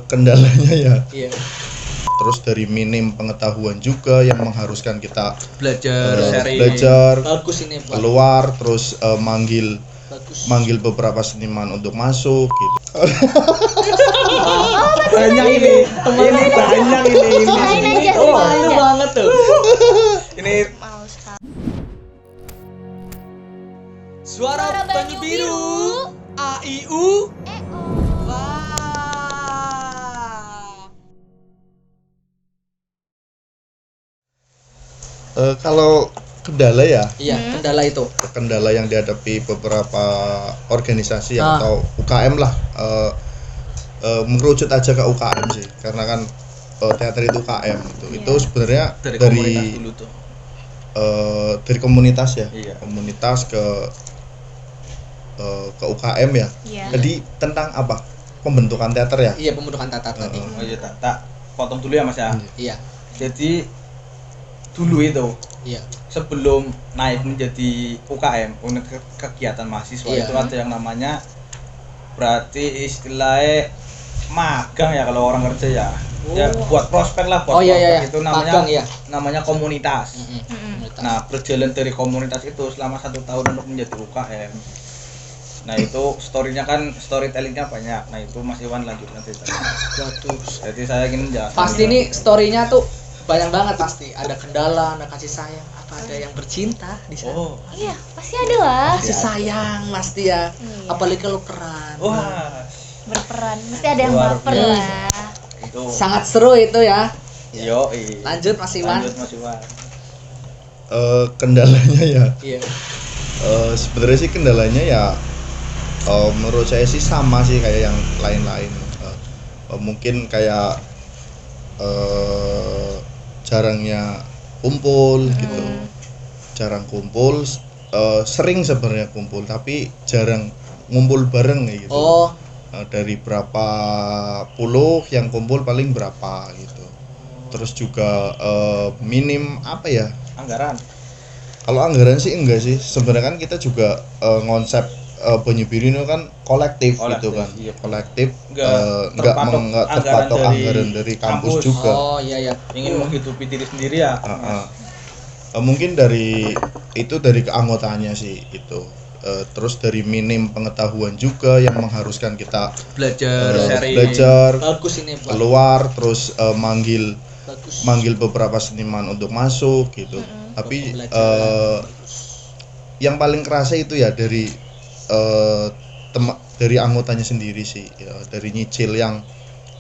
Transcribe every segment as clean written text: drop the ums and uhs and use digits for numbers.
Kendalanya ya. Iya. Terus dari minim pengetahuan juga yang mengharuskan kita belajar bagus ini Pak. keluar terus manggil Bagus. beberapa seniman untuk masuk gitu. Banyak ini banyak ini Serain aja, oh serain itu aja. banget tuh ini Mau sekali. suara Banyu Biru AIU wah. Kalau kendala ya, Iya, kendala yang dihadapi beberapa organisasi Ah. atau UKM lah, mengerucut aja ke UKM sih, karena kan teater itu UKM gitu. Iya. Itu sebenarnya dari komunitas dulu tuh. dari komunitas ya, Iya. komunitas ke UKM ya. Iya. Jadi tentang apa? Pembentukan teater ya. Iya, pembentukan tata tadi. Oh iya, tak potong dulu ya Mas ya. Iya, Jadi dulu itu iya. sebelum naik menjadi UKM, unit kegiatan mahasiswa, Iya. itu ada yang namanya berarti istilahnya magang ya kalau orang kerja ya. Ya Oh. buat prospek lah, Oh buat iya, prospek iya. itu namanya Magang, iya. namanya komunitas. Mm-mm. Nah, berjalan dari komunitas itu selama 1 tahun untuk menjadi UKM. Nah, itu storynya kan storytellingnya banyak. Nah, itu Mas Iwan lanjutkan ceritanya. Waduh. Jadi saya ingin menjelaskan. Pasti ini story-nya tuh banyak banget pasti. Ada kendala, ada kasih sayang, apa ada yang bercinta di sana. Oh, Iya, pasti ada lah. Kasih sayang pasti ya. Iya. Apalagi kalau peran. wah, Berperan, mesti ada yang Luar baper biasa. lah. itu. Sangat seru itu ya. Yo, Lanjut Mas Iwan. Lanjut Mas Iwan. Kendalanya ya, Iya. sebenarnya sih kendalanya ya, menurut saya sih sama sih kayak yang lain-lain. Mungkin kayak jarangnya kumpul gitu, jarang kumpul, sering sebenarnya kumpul tapi jarang ngumpul bareng kayak gitu. Oh, Dari berapa puluh yang kumpul paling berapa gitu. Terus juga minim apa ya, Anggaran. kalau anggaran sih enggak sih, sebenarnya kan kita juga ngonsep Banyu Biru ini kan kolektif gitu kan, iya. kolektif, Nggak nggak terpatok terpatok anggaran anggaran dari kampus kampus. juga. oh iya ya. Ingin menghidupi diri sendiri ya. Mungkin dari keanggotaannya sih itu. Terus dari minim pengetahuan juga yang mengharuskan kita belajar Bagus ini Pak. keluar terus manggil Bagus. beberapa seniman untuk masuk gitu. Tapi Pembelajaran. yang paling kerasa itu ya dari dari anggotanya sendiri sih ya, dari nyicil yang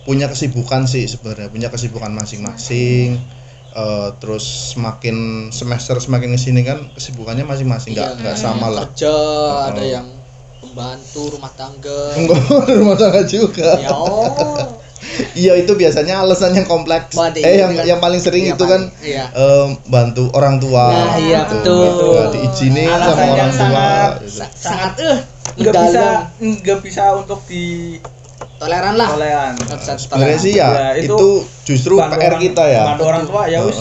punya kesibukan sih sebenarnya, punya kesibukan masing-masing. Terus semakin semester semakin kesini kan kesibukannya masing-masing, nggak sama lah. Kerja, ada yang pembantu rumah tangga. Enggak rumah tangga juga. Ya oh. Iya, itu biasanya alasan yang kompleks. Waduh, Yang paling sering iya, itu kan iya. bantu orang tua. Nah, iya, gitu. betul. Nggak diizinin sama Alasan orang yang tua. sangat Gitu. Sangat nggak mendalam. bisa untuk di Toleran lah. toleran. Nggak bisa Sebenarnya sih Ya, ya itu itu justru bantu PR orang- kita ya. bantu orang tua ya wis.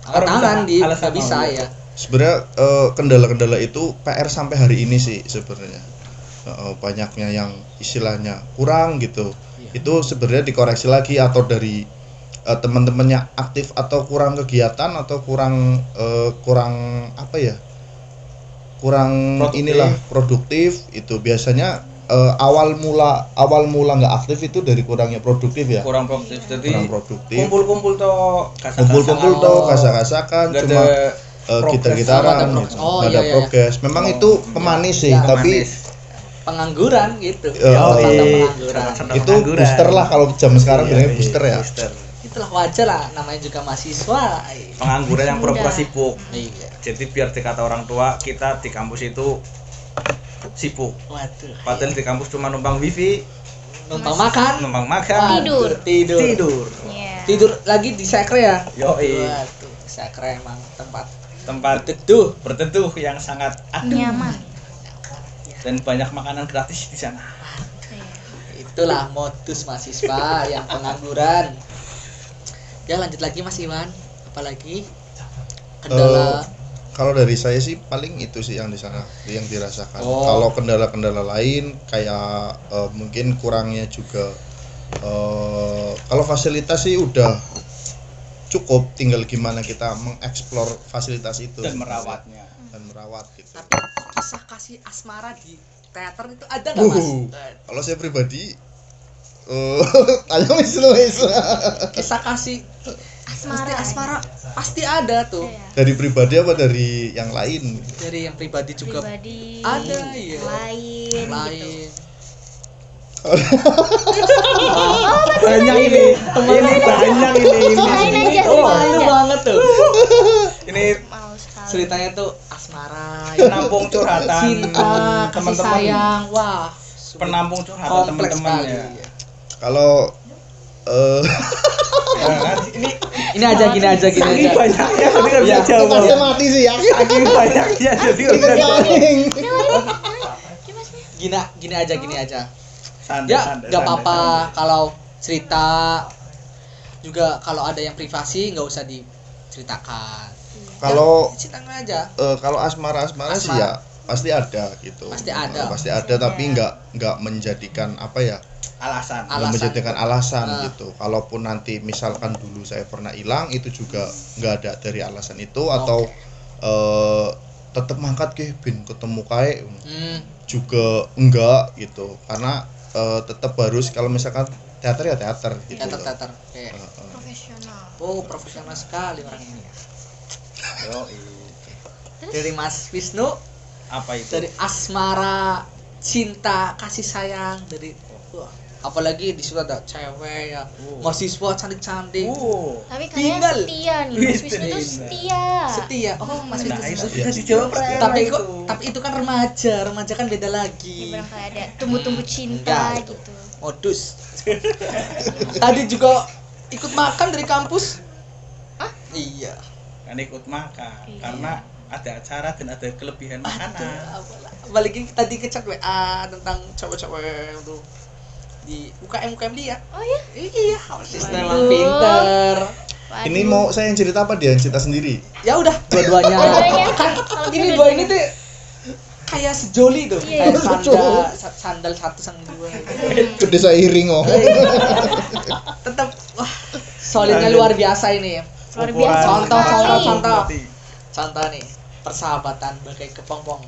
Angkat tangan di Alasan nggak bisa mau. ya. Sebenarnya kendala-kendala itu PR sampai hari ini sih sebenarnya. Banyaknya yang istilahnya kurang gitu. Iya. Itu sebenarnya dikoreksi lagi, atau dari teman-temannya aktif atau kurang kegiatan atau kurang apa ya? Kurang Produktif. inilah produktif itu biasanya. Awal mula nggak aktif itu dari kurangnya produktif ya. Kurang produktif. Jadi Kurang produktif. kumpul-kumpul toh Kumpul-kumpul kasar-kasaran. toh kasar-kasakan, Nggak cuma ada gitar-gitaran Nggak ada gitu. progres. Oh, Nggak ada iya, iya. progres. Memang itu pemanis sih, Ya, tapi Manis. Pengangguran gitu. Oh, Tanda iya. pengangguran. itu booster lah kalau zaman sekarang bilangnya Iya, booster ya. booster. Itulah wajar lah, namanya juga mahasiswa. Pengangguran yang pura-pura Muda. sibuk. Iya. Jadi biar dikata orang tua kita di kampus itu sibuk. Waduh. Padahal di kampus cuma numpang wifi, Numpang makan. numpang makan, Tidur. Tidur. Iya. Tidur lagi di sekre ya. Yoi. Waduh, sekre emang tempat Tempat teduh. berteduh yang sangat adem Nyaman. dan banyak makanan gratis di sana. Iya. Itulah modus mahasiswa yang pengangguran. Ya lanjut lagi Mas Iwan. Apalagi kendala. Kalau dari saya sih paling itu sih yang di sana yang dirasakan. Oh. Kalau kendala-kendala lain kayak mungkin kurangnya juga Kalau fasilitas sih udah cukup, tinggal gimana kita mengeksplor fasilitas itu Dan merawatnya. dan merawat gitu. Tapi kisah kasih asmara di teater itu ada nggak Mas? Kalau saya pribadi tanya wis. Kisah kasih Asmara. asmara pasti ada tuh. Iya. Dari pribadi apa dari yang lain? Dari yang pribadi juga Pribadi. ada, iya. Lain. Gitu. lain. Banyak ini. Ini banyak ini. Serain aja, Oh, serain itu aja. banget tuh. Ini Mau sekali. Ceritanya tuh asmara, penampung curhatan cinta, kasih teman-teman. sayang. Wah, Penampung curhatan kompleks teman-teman sekali. ya. Kalau Ya kan? Ini aja gini aja. Saking banyaknya jadi nggak bisa Iya. pasti jawab. mati sih ya. Saking banyaknya jadi nggak bisa jawab. Gini aja. Santai, Ya, santai, nggak santai, apa-apa santai. kalau cerita juga kalau ada yang privasi nggak usah diceritakan. Kalau Ya, ceritakan aja. kalau asmara sih ya pasti ada gitu. Pasti ada. Pasti ada tapi nggak menjadikan apa ya? Alasan. Nggak menjadikan alasan Nah. gitu. Kalaupun nanti misalkan dulu saya pernah hilang, itu juga nggak ada dari alasan itu atau tetap mangkat ke bin ketemu kae juga enggak gitu. Karena tetap harus kalau misalkan teater ya teater gitu. loh. Teater. Oke. Profesional. Oh, profesional sekali orang ini. Yoi. Dari Mas Wisnu, Apa itu? dari asmara, cinta, kasih sayang, dari wah, apalagi di situ ada cewek ya, mahasiswa cantik-cantik. Tapi kalian Tinggal. setia nih. Mas Wisnu tuh setia. Setia. Oh, Mas Nah, Wisnu itu setia. sudah dijawab Tapi itu. tapi itu kan remaja kan beda Ya, lagi. barangkali ada tumbuh-tumbuh cinta Enggak, itu. gitu. Modus. Tadi juga ikut makan dari kampus. Hah? Iya. Kan ikut makan Iya. karena ada acara dan ada kelebihan makanan. Balikin tadi ke chat WA tentang cowok-cowok itu di UKM dia. Oh ya? Iya, sistem Waduh. emang pinter. Waduh. Ini mau saya yang cerita apa dia yang cerita sendiri? Ya udah, dua-duanya. Dua-duanya. Kan Kalau ini bisa dua dua-duanya. ini tuh kayak sejoli tuh, Iya. kayak sandal satu sang dua. Gede saya iring oh. Tetap wah, solidnya luar biasa ini. Luar biasa. Contoh, sekali. contoh. Contoh nih, persahabatan bagai kepompong.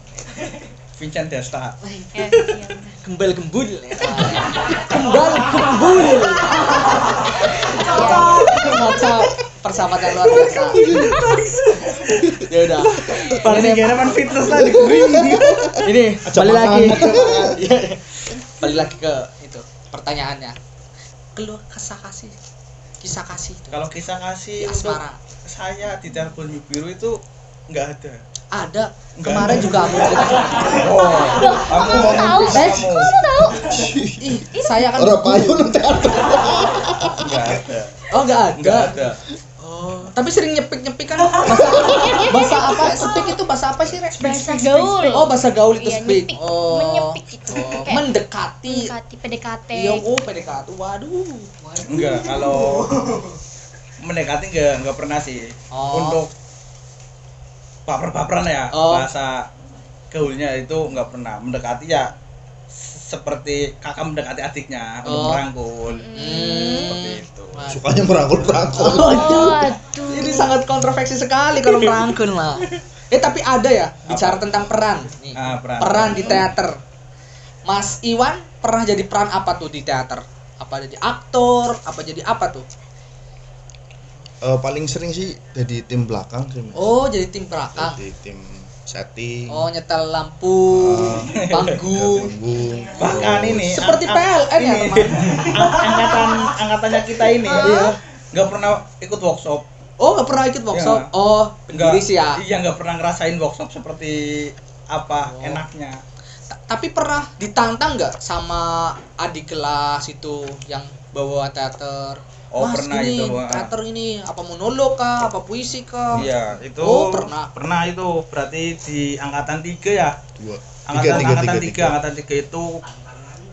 Vincent Desta. Ya, iya benar. Gembel gembul ya. Gembal gembul. Macam persahabatan luar biasa. Ya udah. Paling kira kan fitness tadi kering. Ini Ajak balik lagi. makan. Iya. Balik lagi ke itu pertanyaannya. Keluh kisah kasih itu. Kalau kisah kasih Di untuk asmara. saya di Telepon Biru itu nggak ada. Ada. Enggak Kemarin ada. juga aku cerita. Oh, kamu tahu? kamu Ih, saya kan Orang payu lu teater. nggak ada. Oh, enggak Nggak ada. ada. Oh, tapi sering nyepik kan bahasa apa? Speak itu bahasa apa sih, Rek? Bahasa gaul. Oh, bahasa gaul itu Iya, speak. nyepik. Oh. Menyepik itu. Oh, Kayak mendekati. mendekati PDKT. Iya, oh PDKT. Waduh. Enggak, kalau mendekati nggak pernah sih. Oh. Untuk baper-baperan ya, Oh. bahasa gaulnya itu nggak pernah. Mendekati ya seperti kakak mendekati adiknya, Oh. merangkul. Seperti itu. Sukanya merangkul-merangkul. Waduh. Ini sangat kontroversi sekali kalau merangkul mah. Tapi ada ya bicara tentang peran nih. Ah, Peran di teater. Mas Iwan pernah jadi peran apa tuh di teater? Apa jadi aktor? Apa jadi apa tuh? Paling sering sih jadi tim belakang sih. Mas. Oh, jadi tim belakang. Jadi tim setting. Oh, nyetel lampu, panggung. Panggung. Bahkan ini Seperti PLN ya, ini, teman. angkatannya kita ini Iya. nggak pernah ikut workshop. Oh, nggak pernah ikut workshop. Iya. Oh, pendiri sih ya. Iya, nggak pernah ngerasain workshop seperti apa Oh. enaknya. Tapi pernah ditantang nggak sama adik kelas itu yang bawa teater? Oh, Mas, pernah ini, itu, ah. teater ini apa monolog kah, apa puisi kah? Iya, itu Oh, pernah. Pernah itu berarti di angkatan 3 ya. Dua. Angkatan 3 itu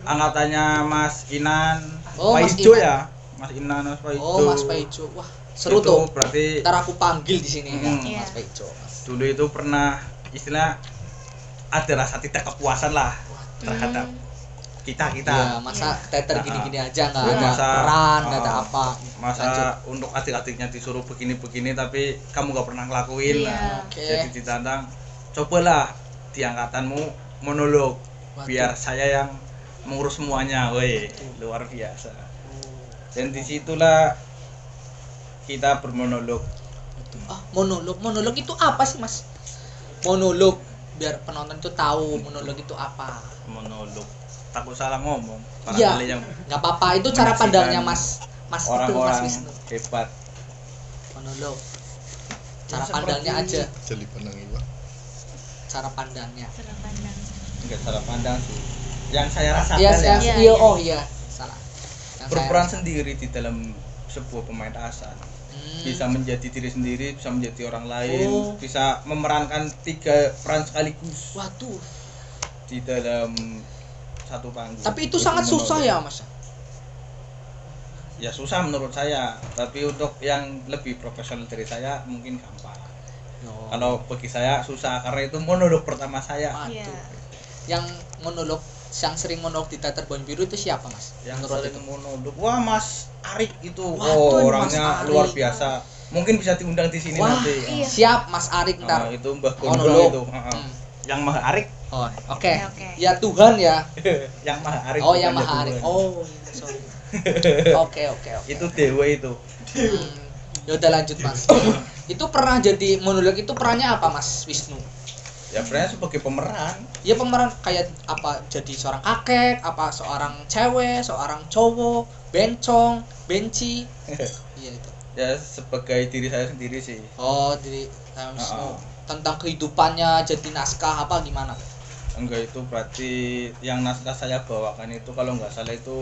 angkatannya Mas Inan, Oh, Pak Mas Ijo Inan. ya. Mas Inan, Mas Pak Ijo. Oh, Mas Paijo. Wah, seru Itu tuh. berarti Ntar aku panggil di sini ya, Hmm. Mas Paijo. dulu itu pernah istilah ada rasa tidak kepuasan lah terhadap kita Iya, masa teater gini-gini aja nggak Iya, ada masa- peran, nggak ada apa. masa Lanjut. untuk adik-adiknya disuruh begini-begini tapi kamu nggak pernah ngelakuin. Iya. Nah, Oke. jadi ditantang, cobalah di angkatanmu monolog Waduh. biar saya yang mengurus semuanya, woi luar biasa. Dan disitulah kita bermonolog. Monolog itu apa sih mas? Monolog biar penonton itu tahu monolog itu apa. Monolog, takut salah ngomong. Iya, Barangkali yang nggak apa-apa, itu cara menyaksikan pandangnya mas itu mas orang-orang Wisnu. hebat. Monolog, cara Ya, pandangnya seperti- aja, Jeli pandang iwa. cara pandangnya. Cara pandang. Enggak salah pandang sih. Yang saya rasakan Iya, ya, Iya, iya, iya. oh iya, salah. Yang berperan saya- sendiri di dalam sebuah pementasan. Hmm. Bisa menjadi diri sendiri, bisa menjadi orang lain, Oh. bisa memerankan 3 peran sekaligus Waduh, di dalam satu panggung. tapi itu Untuk sangat susah monolog. ya mas. Ya susah menurut saya, tapi untuk yang lebih profesional dari saya mungkin gampang. Oh. Kalau bagi saya susah karena itu monolog pertama saya. Waduh. Iya. Yang monolog, yang sering monolog di teater Bon Biru itu siapa mas? Yang Menurut sering itu? monolog, wah Mas Arik itu, Waduh, orangnya Mas Arik. luar biasa. Mungkin bisa diundang di sini Wah, nanti. iya. siap Mas Arik ntar. Itu Mbah Monolog. Gondrong itu. Hmm. Yang Maha Arik, Oh, oke. Oke, oke. Ya Tuhan ya. yang Maha Arik. Oh, bukan yang Maha Arik. Tuhan. Oh, iya, sorry. Oke. Itu dewa itu. Ya udah lanjut mas. Itu pernah jadi monolog itu perannya apa mas Wisnu? Ya sebenarnya sebagai pemeran. Ya pemeran kayak apa? Jadi seorang kakek, apa seorang cewek, seorang cowok, bencong, benci. Iya itu. Ya sebagai diri saya sendiri sih. Oh, jadi Wisnu Oh. tentang kehidupannya jadi naskah apa gimana? Enggak, itu berarti yang naskah saya bawakan itu kalau nggak salah itu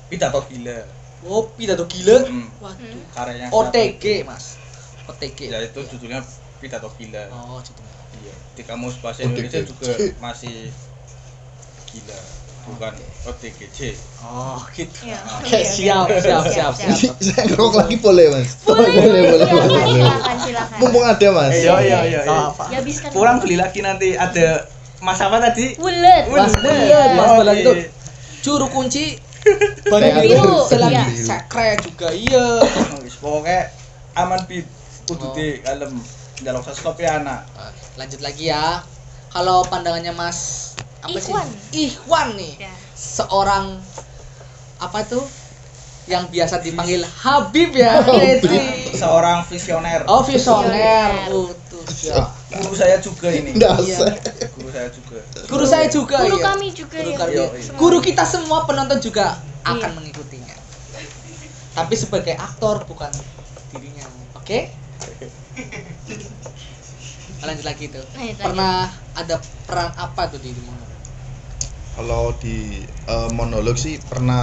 pidato gila. Oh, pidato gila. Hmm. Waduh. Karyanya OTG mas. OTG. Ya itu judulnya pidato gila. Oh, gitu. Iya. Di kamus bahasa OTG. Indonesia juga masih gila, bukan OTGJ. Oh, gitu. Iya. Oke, siap. Saya ngerok lagi boleh mas? Boleh. boleh. Silakan. Mumpung ada mas. Iya. Ya habiskan. Pulang beli lagi nanti ada mas apa tadi? Bulet. Mas Bulet. Mas Oh, Bulet itu iya. juru kunci Ban biru. selagi Iya. sekret juga iya. Wis pokoknya aman pit kudu Oh. di kalem njaluk stop ya anak. Lanjut lagi ya. Kalau pandangannya Mas Ikhwan. sih? Ikhwan nih. Ya. Seorang apa tuh? Yang biasa dipanggil Habib ya. Habib. Itu. Seorang visioner. Oh, visioner. Visioner. Utus ya. Guru saya juga ini. Dasar. Guru saya juga. Guru saya juga Guru ya. kami juga Guru ya. kami. Iya. Guru kita semua penonton juga akan Iya. mengikutinya. Tapi sebagai aktor bukan dirinya. Oke? Lanjut lagi tuh. Lanjut. Pernah ada peran apa tuh di monolog? Kalau di monolog sih pernah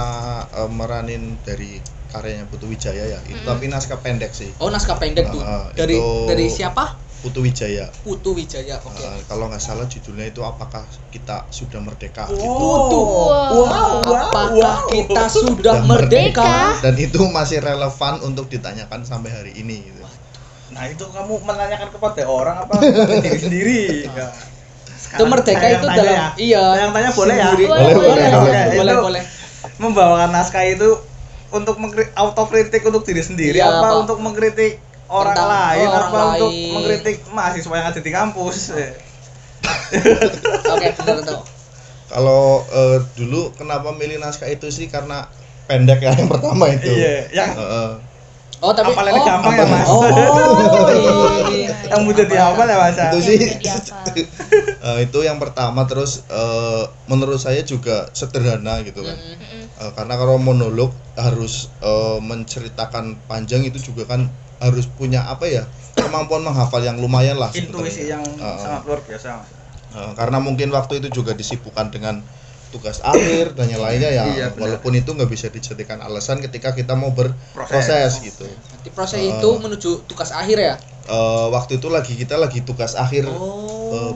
meranin dari karyanya Putu Wijaya ya. Itu tapi naskah pendek sih. Oh, naskah pendek tuh. Dari itu- dari siapa? Putu Wijaya. Putu Wijaya. Oke. Kalau nggak salah judulnya itu apakah kita sudah merdeka gitu. Putu. Wow. Apakah kita sudah merdeka? Dan itu masih relevan untuk ditanyakan sampai hari ini gitu. Nah, itu kamu menanyakan kepada orang apa kepada diri sendiri? Ya. Itu merdeka saya yang itu tanya dalam ya. iya. Saya yang tanya boleh ya? sendiri. Boleh, boleh. Boleh, Itu boleh. Membawakan naskah itu untuk autokritik untuk diri sendiri Iya, apa Pak. untuk mengkritik orang Tentang lain orang apa untuk lain. mengkritik mahasiswa yang ada di kampus? Oke, benar tuh. Kalau dulu kenapa milih naskah itu sih karena pendek ya yang pertama itu. Iya, yang Heeh. Oh, tapi hafalannya gampang ya, Mas. Oh, iya. yang mudah dihafal ya, Mas. Itu Yang sih mudah dihafal. itu yang pertama. Terus menurut saya juga sederhana gitu kan. Mm-mm. Karena kalau monolog harus menceritakan panjang itu juga kan harus punya apa ya, kemampuan menghafal yang lumayan lah Intuisi sebetulnya. yang sangat luar biasa, Mas. Karena mungkin waktu itu juga disibukkan dengan tugas akhir dan yang lainnya ya. Iya, benar. Walaupun itu nggak bisa dijadikan alasan ketika kita mau berproses gitu. Nanti proses itu menuju tugas akhir ya? Waktu itu kita lagi tugas akhir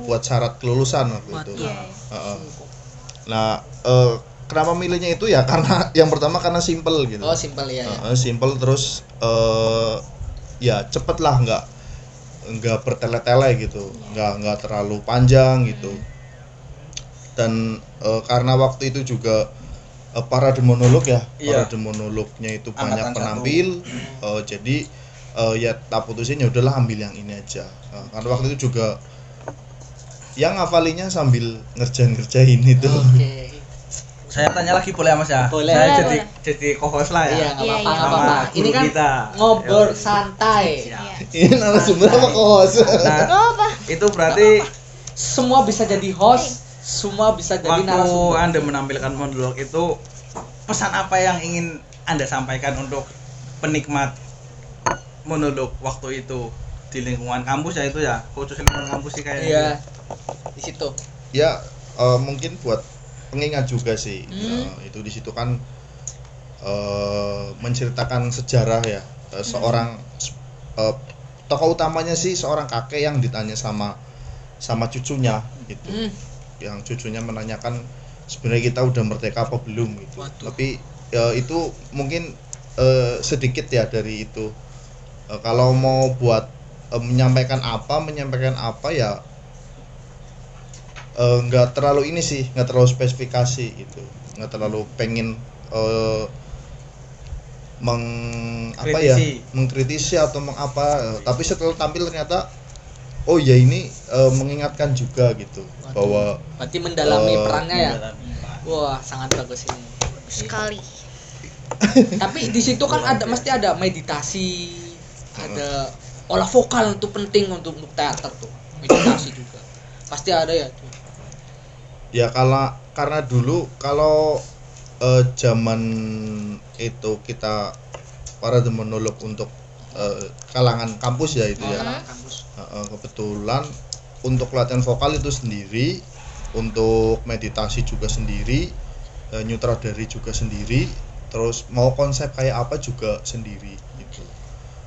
buat syarat kelulusan waktu itu. Iya. Heeh. Nah, kenapa milihnya itu ya karena yang pertama karena simple gitu. Oh, simpel ya. Simple terus ya cepet lah, nggak bertele-tele gitu, nggak terlalu panjang gitu. dan karena waktu itu juga parade monolog ya, Iya. parade monolognya itu Angkatan banyak satu. penampil, jadi ya tak putusin ya udahlah ambil yang ini aja. Karena waktu itu juga yang ngafalinya sambil ngerjain itu. Oke. Saya tanya lagi boleh ya Mas ya? Boleh. Saya Boleh, jadi co-host lah ya. Iya, nggak Iya, apa-apa, iya. nggak Sama apa-apa. guru Ini kan kita. ngobrol Yoi. santai. Iya. Iya. Ini narasumber apa kos? Nah, Gak apa. itu berarti Semua bisa jadi host, semua bisa jadi waktu narasumber. Anda menampilkan monolog itu pesan apa yang ingin Anda sampaikan untuk penikmat monolog waktu itu di lingkungan kampus ya itu ya, khusus lingkungan kampus sih kayaknya. Iya. Di situ. Ya mungkin buat pengingat juga sih. Itu di situ kan menceritakan sejarah ya, seorang tokoh utamanya sih seorang kakek yang ditanya sama cucunya gitu. Yang cucunya menanyakan sebenarnya kita udah merdeka apa belum gitu. Waduh. Tapi itu mungkin sedikit ya dari itu. Kalau mau buat menyampaikan apa ya nggak terlalu ini sih, nggak terlalu spesifikasi gitu, nggak terlalu pengen mengkritisi atau mengapa, tapi setelah tampil ternyata oh ya ini mengingatkan juga gitu. Waduh. Bahwa Berarti mendalami perannya ya. Mendalami peran. Wah, sangat bagus ini. Sekali. Tapi di situ kan ada mesti ada meditasi, ada olah vokal itu penting untuk teater tuh. Meditasi juga. Pasti ada ya tuh. ya karena dulu kalau zaman itu kita parade monolog untuk kalangan kampus ya itu ya. Kalangan kampus. Kebetulan untuk latihan vokal itu sendiri, untuk meditasi juga sendiri, nyutradari juga sendiri, terus mau konsep kayak apa juga sendiri gitu.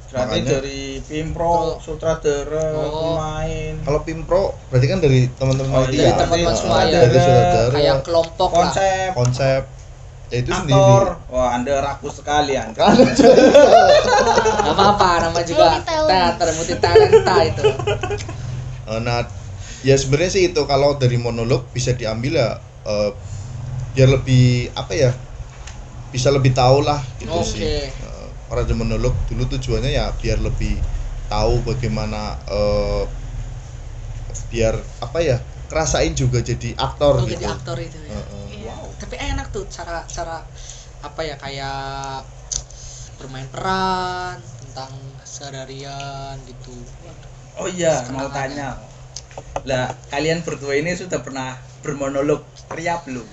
Berarti Makanya- dari Pimpro, sutradara, Oh. pemain, Kalau Pimpro berarti kan dari teman-teman Oh, itu dari ya. teman-teman semua ya. Dari sutradara, Kayak kelompok lah. konsep, konsep ya itu aktor. sendiri. Wah, Anda rakus sekali Anda. Kan Gak apa-apa, nama juga Multi-talent. teater multi talenta itu. nah ya sebenarnya sih itu kalau dari monolog bisa diambil ya biar lebih apa ya, bisa lebih tahu lah gitu Oke. sih. Parade monolog dulu tujuannya ya biar lebih tahu bagaimana biar apa ya, kerasain juga jadi aktor Oh, gitu. jadi aktor itu ya. Iya. Tapi enak tuh cara apa ya, kayak bermain peran tentang keseharian gitu. Oh iya, mau Kenangannya. tanya. Lah, kalian berdua ini sudah pernah bermonolog ria belum?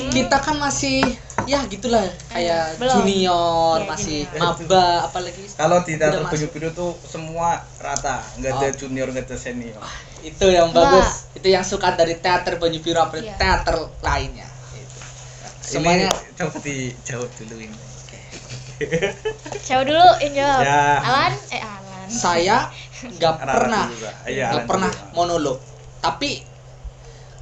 Kita kan masih ya gitulah kayak Belum. junior, Iya, masih junior. maba apalagi Kalau di teater Udah Banyu masuk. Biru tuh semua rata, nggak ada Oh. junior, nggak ada senior. itu yang bagus. Itu yang suka dari teater Banyu Biru apa Iya. teater lainnya. Itu. Semuanya Ini coba dijawab dulu ini. Siapa dulu yang jawab? Ya. Alan? Alan. saya nggak Rara pernah dulu, Kak. Iya, nggak Alan pernah dulu. monolog, tapi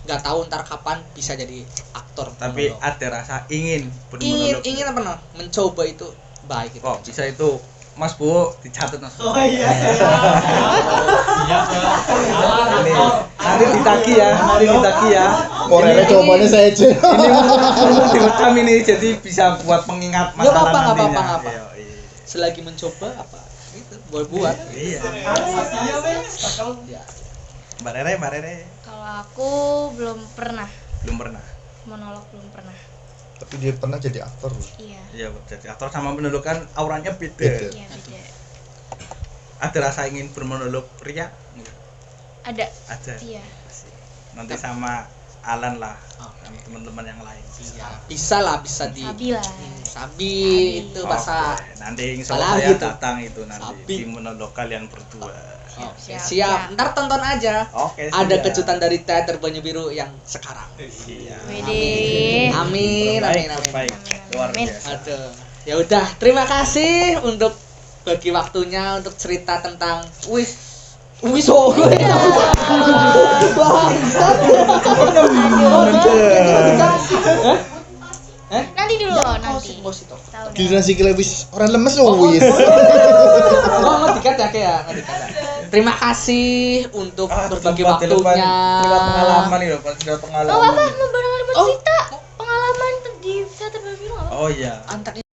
nggak tahu ntar kapan bisa jadi aktor Tapi monolog. ada rasa ingin ingin bermonolog. ingin apa no? Mencoba itu baik itu. Kok bisa itu, Mas Bu, dicatat Mas. Oh iya. Ini, nanti ditagi ya, Morelnya jawabannya saya aja. Ini mau direkam ini, jadi bisa buat pengingat Nggak masalah apa-apa, nggak nantinya. apa-apa, nggak apa. Iya, iya. Selagi mencoba apa itu buat Iya. ya. Mbak Rere, Kalau aku belum pernah belum pernah. monolog, belum pernah. Tapi dia pernah jadi aktor loh. Iya. Iya, jadi aktor sama monolog kan auranya beda. Beda. Iya, beda. Ada rasa ingin bermonolog ria? Enggak. Ada. Ada. Iya. Nanti sama Alan lah, Oke. sama teman-teman yang lain. Iya, bisa lah, bisa di Sabi lah. Sabi itu bahasa. Oke, nanti insya Apalagi Allah saya itu? datang itu nanti Sabi. di monolog kalian berdua. Oke, Siap, siap. siap. Ntar tonton aja. Oke, Ada siap. kejutan dari teater Banyu Biru yang sekarang. Iya. Wede. Amin, Terbaik, amin, amin. terbaik. Amin, Luar amin. biasa. Aduh. Ya udah, terima kasih untuk bagi waktunya untuk cerita tentang oh gue. Bangsat. Nanti dulu, nanti. Bos itu. Tahu dah. Giliran sikile wis orang lemes loh wis. Oh, nggak dikat ya kayak, nggak dikat ya. Terima kasih untuk berbagi tempat di depan, waktunya. tempat pengalaman nih loh, tempat pengalaman. Oh, apa mau bareng cerita pengalaman di teater Barbie apa? Oh iya. Antak